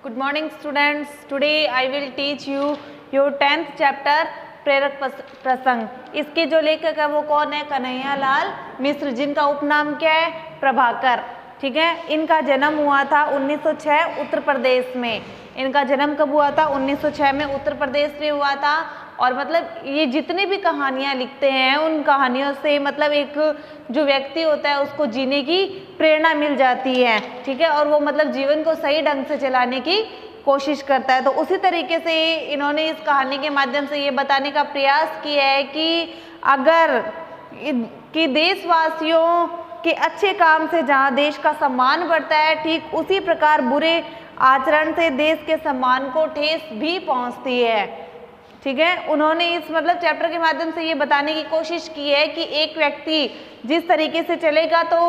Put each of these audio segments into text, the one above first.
Good morning students. Today I will teach you your 10th chapter प्रेरक प्रसंग। इसके जो लेखक है वो कौन है? कन्हैया लाल मिश्र, जिनका उपनाम क्या है? प्रभाकर। ठीक है, इनका जन्म हुआ था 1906 उत्तर प्रदेश में। इनका जन्म कब हुआ था? 1906 में उत्तर प्रदेश में हुआ था। और मतलब ये जितनी भी कहानियाँ लिखते हैं उन कहानियों से मतलब एक जो व्यक्ति होता है उसको जीने की प्रेरणा मिल जाती है। ठीक है, और वो मतलब जीवन को सही ढंग से चलाने की कोशिश करता है। तो उसी तरीके से इन्होंने इस कहानी के माध्यम से ये बताने का प्रयास किया है कि अगर कि देशवासियों के अच्छे काम से जहाँ देश का सम्मान बढ़ता है, ठीक उसी प्रकार बुरे आचरण से देश के सम्मान को ठेस भी पहुँचती है। ठीक है, उन्होंने इस मतलब चैप्टर के माध्यम से ये बताने की कोशिश की है कि एक व्यक्ति जिस तरीके से चलेगा तो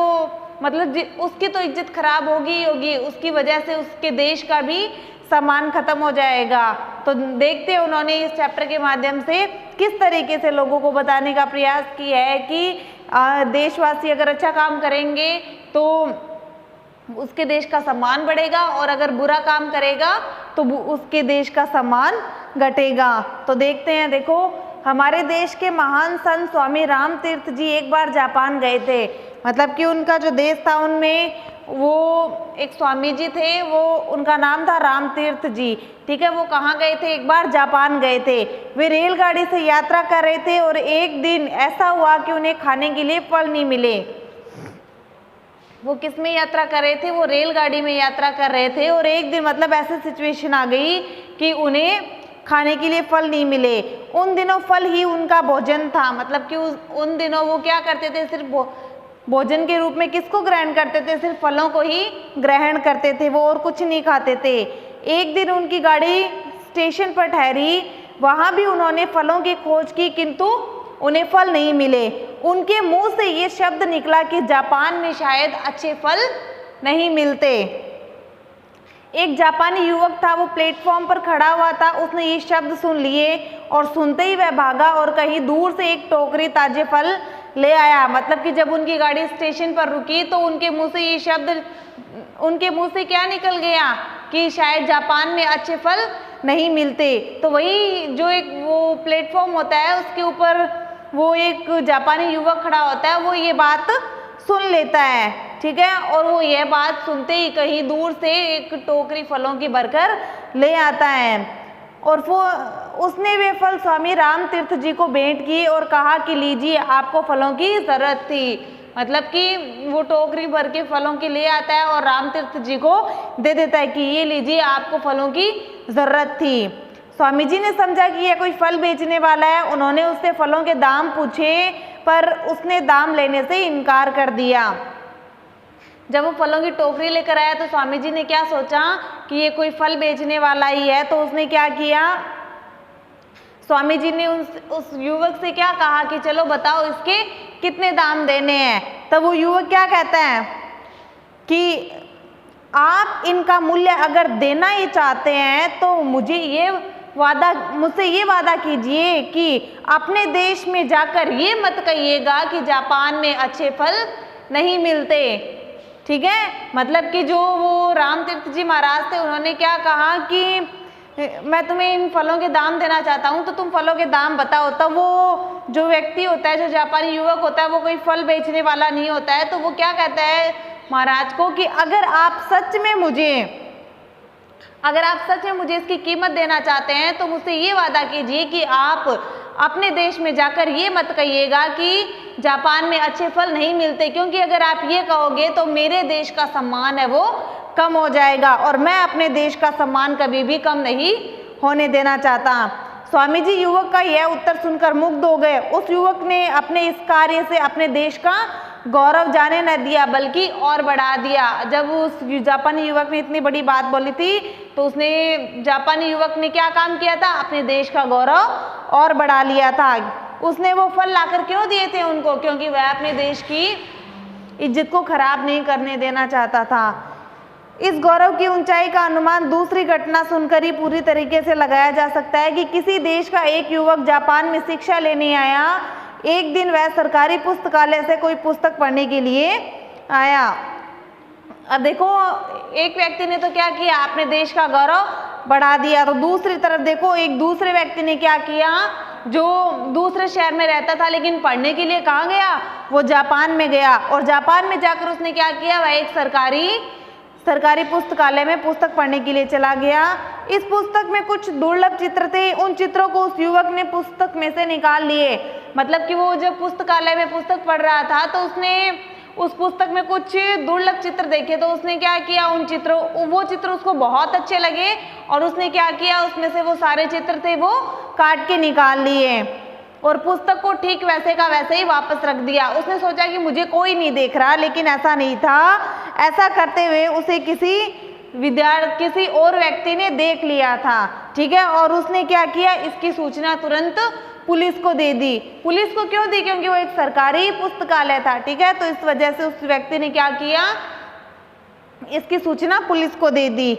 मतलब उसकी तो इज्जत खराब होगी, उसकी वजह से उसके देश का भी सम्मान खत्म हो जाएगा। तो देखते हैं उन्होंने इस चैप्टर के माध्यम से किस तरीके से लोगों को बताने का प्रयास किया है कि देशवासी अगर अच्छा काम करेंगे तो उसके देश का सम्मान बढ़ेगा और अगर बुरा काम करेगा तो उसके देश का सम्मान घटेगा। तो देखते हैं, देखो हमारे देश के महान संत स्वामी राम तीर्थ जी एक बार जापान गए थे। मतलब कि उनका जो देश था उनमें वो एक स्वामी जी थे, वो उनका नाम था राम तीर्थ जी। ठीक है, वो कहाँ गए थे? एक बार जापान गए थे। वे रेलगाड़ी से यात्रा कर रहे थे और एक दिन ऐसा हुआ कि उन्हें खाने के लिए फल नहीं मिले। वो किस में यात्रा कर रहे थे? वो रेलगाड़ी में यात्रा कर रहे थे और एक दिन मतलब ऐसी सिचुएशन आ गई कि उन्हें खाने के लिए फल नहीं मिले। उन दिनों फल ही उनका भोजन था। मतलब कि उन दिनों वो क्या करते थे? सिर्फ भोजन के रूप में किसको ग्रहण करते थे? सिर्फ फलों को ही ग्रहण करते थे, वो और कुछ नहीं खाते थे। एक दिन उनकी गाड़ी स्टेशन पर ठहरी, वहाँ भी उन्होंने फलों की खोज की किंतु उन्हें फल नहीं मिले। उनके मुंह से ये शब्द निकला कि जापान में शायद अच्छे फल नहीं मिलते। एक जापानी युवक था, वो प्लेटफॉर्म पर खड़ा हुआ था। उसने ये शब्द सुन लिए और सुनते ही वह भागा और कहीं दूर से एक टोकरी ताजे फल ले आया। मतलब कि जब उनकी गाड़ी स्टेशन पर रुकी तो उनके मुंह से ये शब्द, उनके मुंह से क्या निकल गया कि शायद जापान में अच्छे फल नहीं मिलते। तो वही जो एक वो प्लेटफॉर्म होता है उसके ऊपर वो एक जापानी युवक खड़ा होता है, वो ये बात सुन लेता है। ठीक है, और वो यह बात सुनते ही कहीं दूर से एक टोकरी फलों की भरकर ले आता है और वो उसने वे फल स्वामी राम तीर्थ जी को भेंट किए और कहा कि लीजिए, आपको फलों की जरूरत थी। मतलब कि वो टोकरी भर के फलों की ले आता है और राम तीर्थ जी को दे देता है कि ये लीजिए, आपको फलों की जरूरत थी। स्वामी जी ने समझा कि यह कोई फल बेचने वाला है। उन्होंने उससे फलों के दाम पूछे पर उसने दाम लेने से इनकार कर दिया। जब वो फलों की टोकरी लेकर आया तो स्वामी जी ने क्या सोचा कि ये कोई फल बेचने वाला ही है। तो उसने क्या किया, स्वामी जी ने उस युवक से क्या कहा कि चलो बताओ इसके कितने दाम देने हैं। तब वो युवक क्या कहता है कि आप इनका मूल्य अगर देना ही चाहते हैं तो मुझसे ये वादा कीजिए कि अपने देश में जाकर ये मत कहिएगा कि जापान में अच्छे फल नहीं मिलते। ठीक है, मतलब कि जो वो राम तीर्थ जी महाराज थे उन्होंने क्या कहा कि मैं तुम्हें इन फलों के दाम देना चाहता हूँ तो तुम फलों के दाम बताओ। तब वो जो व्यक्ति होता है, जो जापानी युवक होता है, वो कोई फल बेचने वाला नहीं होता है। तो वो क्या कहता है महाराज को कि अगर आप सच में मुझे इसकी कीमत देना चाहते हैं तो मुझसे ये वादा कीजिए कि आप अपने देश में जाकर ये मत कहिएगा कि जापान में अच्छे फल नहीं मिलते, क्योंकि अगर आप ये कहोगे तो मेरे देश का सम्मान है वो कम हो जाएगा और मैं अपने देश का सम्मान कभी भी कम नहीं होने देना चाहता। स्वामी जी युवक का यह उत्तर सुनकर मुग्ध हो गए। उस युवक ने अपने इस कार्य से अपने देश का गौरव जाने न दिया बल्कि और बढ़ा दिया। जब उस जापानी युवक ने इतनी बड़ी बात बोली थी तो उसने जापानी युवक ने क्या काम किया था? अपने देश का गौरव और बढ़ा लिया था। उसने वो फल लाकर क्यों दिए थे उनको? क्योंकि वह अपने देश की इज्जत को खराब नहीं करने देना चाहता था। इस गौरव की ऊंचाई का अनुमान दूसरी घटना सुनकर ही पूरी तरीके से लगाया जा सकता है कि किसी देश का एक युवक जापान में शिक्षा लेने आया। एक दिन वह सरकारी पुस्तकालय से कोई पुस्तक पढ़ने के लिए आया। अब देखो एक व्यक्ति ने तो क्या किया, अपने देश का गौरव बढ़ा दिया, तो दूसरी तरफ देखो एक दूसरे व्यक्ति ने क्या किया, जो दूसरे शहर में रहता था लेकिन पढ़ने के लिए कहाँ गया, वो जापान में गया, और जापान में जाकर उसने क्या किया, वह एक सरकारी पुस्तकालय में पुस्तक पढ़ने के लिए चला गया। इस पुस्तक में कुछ दुर्लभ चित्र थे, उन चित्रों को उस युवक ने पुस्तक में से निकाल लिए। मतलब कि वो जब पुस्तकालय में पुस्तक पढ़ रहा था तो उसने उस पुस्तक में कुछ दुर्लभ चित्र देखे, तो उसने क्या किया, वो चित्र उसको बहुत अच्छे लगे और उसने क्या किया, उसमें से वो सारे चित्र थे वो काट के निकाल लिए और पुस्तक को ठीक वैसे का वैसे ही वापस रख दिया। उसने सोचा कि मुझे कोई नहीं देख रहा, लेकिन ऐसा नहीं था। ऐसा करते हुए उसे किसी और व्यक्ति ने देख लिया था, ठीक है, और उसने क्या किया, इसकी सूचना तुरंत पुलिस को दे दी। पुलिस को क्यों दी, क्योंकि वो एक सरकारी पुस्तकालय था, ठीक है, तो इस वजह से उस व्यक्ति ने क्या किया, इसकी सूचना पुलिस को दे दी।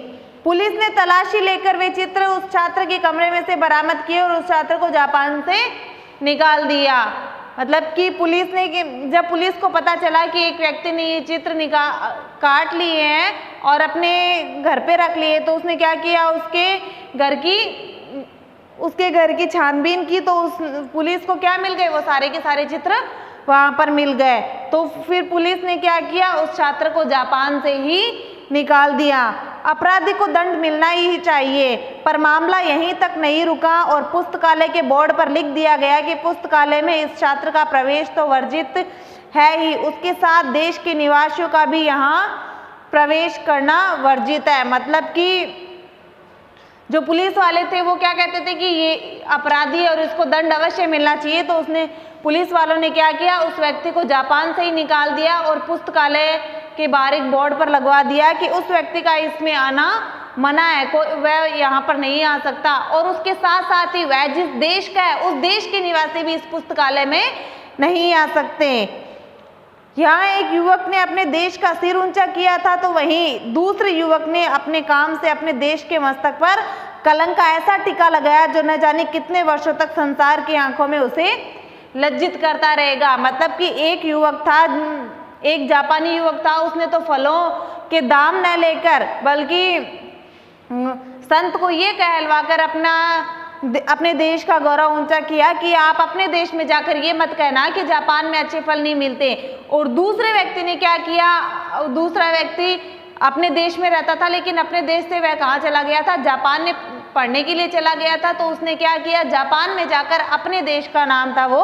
पुलिस ने तलाशी लेकर वे चित्र उस छात्र के कमरे में से बरामद किए और उस छात्र को जापान से निकाल दिया। मतलब कि जब पुलिस को पता चला कि एक व्यक्ति ने ये चित्र काट लिए हैं और अपने घर पे रख लिए, तो उसने क्या किया, उसके घर की छानबीन की, तो उस पुलिस को क्या मिल गए, वो सारे के सारे चित्र वहाँ पर मिल गए। तो फिर पुलिस ने क्या किया, उस छात्र को जापान से ही निकाल दिया। अपराधी को दंड मिलना ही चाहिए, पर मामला यहीं तक नहीं रुका और पुस्तकालय के बोर्ड पर लिख दिया गया कि पुस्तकालय में इस छात्र का प्रवेश तो वर्जित है ही, उसके साथ देश के निवासियों का भी यहाँ प्रवेश करना वर्जित है। मतलब कि जो पुलिस वाले थे वो क्या कहते थे कि ये अपराधी है और इसको दंड अवश्य मिलना चाहिए, तो पुलिस वालों ने क्या किया, उस व्यक्ति को जापान से ही निकाल दिया और पुस्तकालय के बाहर एक बोर्ड पर लगवा दिया कि उस व्यक्ति का इसमें आना मना है, वह यहाँ पर नहीं आ सकता। और उसके साथ साथ ही वह जिस देश का है उस देश के निवासी भी इस पुस्तकालय में नहीं आ सकते। यहाँ एक युवक ने अपने देश का सिर ऊंचा किया था, तो वहीं दूसरे युवक ने अपने काम से अपने देश के मस्तक पर कलंक का ऐसा टीका लगाया जो न जाने कितने वर्षों तक संसार की आंखों में उसे लज्जित करता रहेगा। मतलब कि एक जापानी युवक था, उसने तो फलों के दाम न लेकर बल्कि संत को ये कहलवाकर अपने देश का गौरव ऊंचा किया कि आप अपने देश में जाकर ये मत कहना कि जापान में अच्छे फल नहीं मिलते। और दूसरे व्यक्ति ने क्या किया, दूसरा व्यक्ति अपने देश में रहता था लेकिन अपने देश से वह कहाँ चला गया था, जापान में पढ़ने के लिए चला गया था। तो उसने क्या किया, जापान में जाकर अपने देश का नाम था वो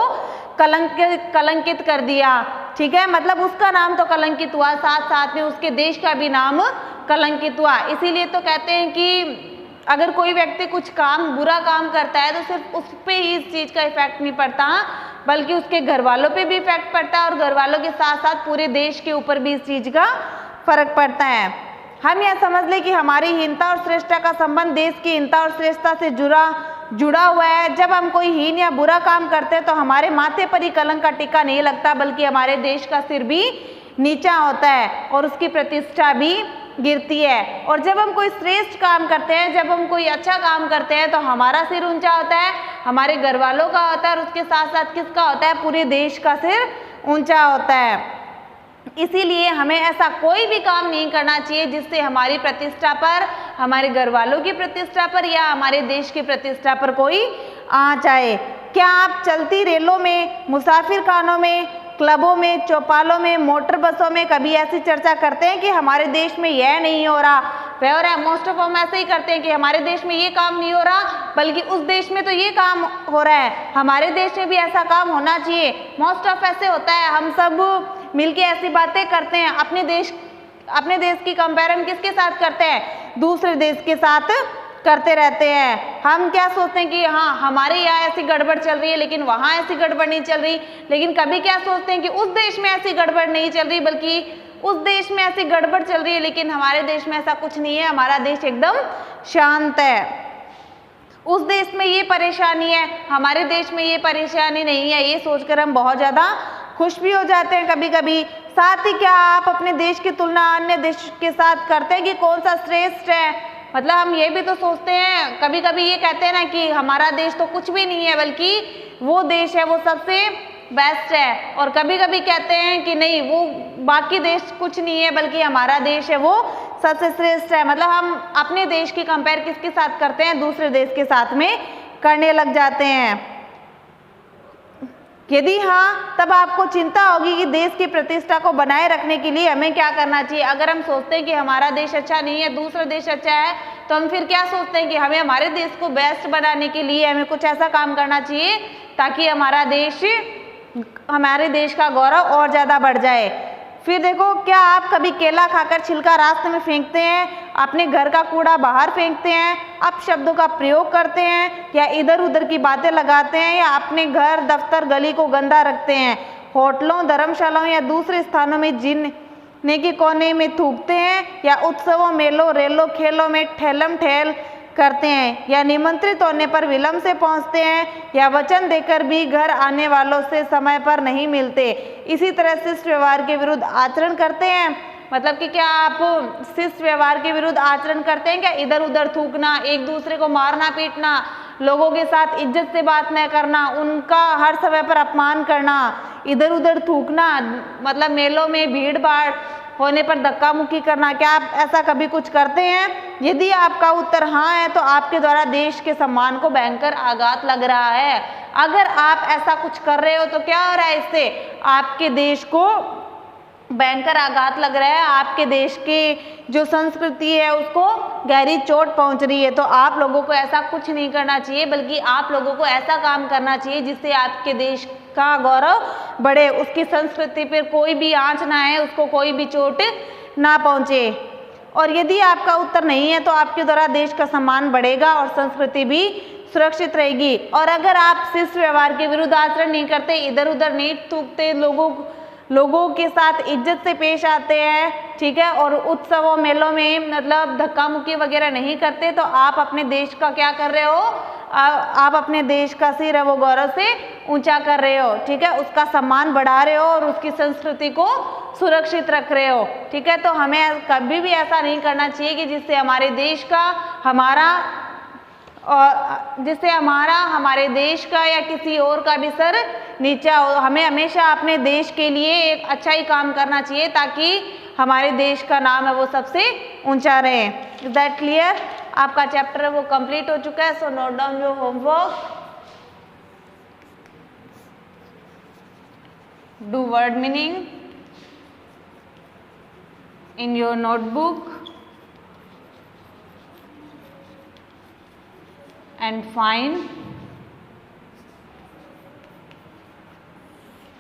कलंकित कर दिया, ठीक है, मतलब उसका नाम तो कलंकित हुआ, साथ साथ में उसके देश का भी नाम कलंकित हुआ। इसीलिए तो कहते हैं कि अगर कोई व्यक्ति कुछ बुरा काम करता है तो सिर्फ उस पे ही इस चीज़ का इफेक्ट नहीं पड़ता, बल्कि उसके घर वालों पे भी इफेक्ट पड़ता है और घर वालों के साथ साथ पूरे देश के ऊपर भी इस चीज़ का फर्क पड़ता है। हम यह समझ लें कि हमारी हीनता और श्रेष्ठता का संबंध देश की हीनता और श्रेष्ठता से जुड़ा हुआ है। जब हम कोई हीन या बुरा काम करते हैं तो हमारे माथे पर ही कलंक का टीका नहीं लगता, बल्कि हमारे देश का सिर भी नीचा होता है और उसकी प्रतिष्ठा भी गिरती है। और जब हम कोई श्रेष्ठ काम करते हैं, जब हम कोई अच्छा काम करते हैं तो हमारा सिर ऊंचा होता है, हमारे घर वालों का होता है और उसके साथ साथ किसका होता है, पूरे देश का सिर ऊंचा होता है। इसीलिए हमें ऐसा कोई भी काम नहीं करना चाहिए जिससे हमारी प्रतिष्ठा पर, हमारे घर वालों की प्रतिष्ठा पर या हमारे देश की प्रतिष्ठा पर कोई आँच आए। क्या आप चलती रेलों में, मुसाफिर खानों में, क्लबों में, चौपालों में, मोटर बसों में कभी ऐसी चर्चा करते हैं कि हमारे देश में यह नहीं हो रहा, वह हो रहा है? मोस्ट ऑफ हम ऐसे ही करते हैं कि हमारे देश में ये काम नहीं हो रहा, बल्कि उस देश में तो ये काम हो रहा है, हमारे देश में भी ऐसा काम होना चाहिए। मोस्ट ऑफ ऐसे होता है, हम सब मिलके ऐसी बातें करते हैं। अपने देश की कंपेरिजन किसके साथ करते हैं? दूसरे देश के साथ करते रहते हैं। हम क्या सोचते हैं कि हाँ हमारे यहाँ ऐसी गड़बड़ चल रही है लेकिन वहाँ ऐसी गड़बड़ नहीं चल रही, लेकिन कभी क्या सोचते हैं कि उस देश में ऐसी गड़बड़ नहीं चल रही, बल्कि उस देश में ऐसी गड़बड़ चल रही है लेकिन हमारे देश में ऐसा कुछ नहीं है, हमारा देश एकदम शांत है। उस देश में ये परेशानी है, हमारे देश में ये परेशानी नहीं है, ये सोचकर हम बहुत ज़्यादा खुश भी हो जाते हैं कभी कभी। साथ ही क्या आप अपने देश की तुलना अन्य देश के साथ करते हैं कि कौन सा श्रेष्ठ है? मतलब हम ये भी तो सोचते हैं, कभी कभी ये कहते हैं ना कि हमारा देश तो कुछ भी नहीं है, बल्कि वो देश है वो सबसे बेस्ट है, और कभी कभी कहते हैं कि नहीं वो बाकी देश कुछ नहीं है बल्कि हमारा देश है वो सबसे श्रेष्ठ है। मतलब हम अपने देश की कंपेयर किसके साथ करते हैं, दूसरे देश के साथ में करने लग जाते हैं। यदि हाँ, तब आपको चिंता होगी कि देश की प्रतिष्ठा को बनाए रखने के लिए हमें क्या करना चाहिए। अगर हम सोचते हैं कि हमारा देश अच्छा नहीं है, दूसरा देश अच्छा है, तो हम फिर क्या सोचते हैं कि हमें हमारे देश को बेस्ट बनाने के लिए हमें कुछ ऐसा काम करना चाहिए ताकि हमारे देश का गौरव और ज़्यादा बढ़ जाए। फिर देखो, क्या आप कभी केला खाकर छिलका रास्ते में फेंकते हैं, अपने घर का कूड़ा बाहर फेंकते हैं, अपशब्दों का प्रयोग करते हैं, या इधर उधर की बातें लगाते हैं, या अपने घर दफ्तर गली को गंदा रखते हैं, होटलों धर्मशालाओं या दूसरे स्थानों में जीने के कोने में थूकते हैं, या उत्सवों मेलों रेलों खेलों में ठेलम ठेल करते हैं, या निमंत्रित होने पर विलंब से पहुंचते हैं, या वचन देकर भी घर आने वालों से समय पर नहीं मिलते। इसी तरह शिष्ट व्यवहार के विरुद्ध आचरण करते हैं। मतलब कि क्या आप शिष्ट व्यवहार के विरुद्ध आचरण करते हैं क्या? इधर उधर थूकना, एक दूसरे को मारना पीटना, लोगों के साथ इज्जत से बात न करना, उनका हर समय पर अपमान करना, इधर उधर थूकना, मतलब मेलों में भीड़ भाड़ होने पर धक्का मुक्की करना, क्या आप ऐसा कभी कुछ करते हैं? यदि आपका उत्तर हाँ है तो आपके द्वारा देश के सम्मान को भयंकर आघात लग रहा है। अगर आप ऐसा कुछ कर रहे हो तो क्या हो रहा है, इससे आपके देश को भयंकर आघात लग रहा है, आपके देश की जो संस्कृति है उसको गहरी चोट पहुंच रही है। तो आप लोगों को ऐसा कुछ नहीं करना चाहिए, बल्कि आप लोगों को ऐसा काम करना चाहिए जिससे आपके देश का गौरव बढ़े, उसकी संस्कृति पर कोई भी आंच ना आए, उसको कोई भी चोट ना पहुंचे। और यदि आपका उत्तर नहीं है तो आपके द्वारा देश का सम्मान बढ़ेगा और संस्कृति भी सुरक्षित रहेगी। और अगर आप शिष्ट व्यवहार के विरुद्ध आचरण नहीं करते, इधर उधर नहीं थूकते, लोगों के साथ इज्जत से पेश आते हैं, ठीक है, और उत्सवों मेलों में मतलब धक्का मुक्की वगैरह नहीं करते, तो आप अपने देश का क्या कर रहे हो, आप अपने देश का सिर है वो गौरव से ऊंचा कर रहे हो, ठीक है, उसका सम्मान बढ़ा रहे हो और उसकी संस्कृति को सुरक्षित रख रहे हो, ठीक है। तो हमें कभी भी ऐसा नहीं करना चाहिए कि जिससे हमारे देश का हमारे देश का या किसी और का भी सर नीचा हो। हमें हमेशा अपने देश के लिए एक अच्छा ही काम करना चाहिए ताकि हमारे देश का नाम है वो सबसे ऊंचा रहे। Is that clear? आपका चैप्टर है वो कंप्लीट हो चुका है। So note down your homework, do word meaning in your notebook and find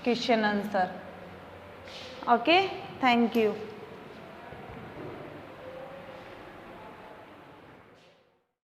question answer. Okay, thank you.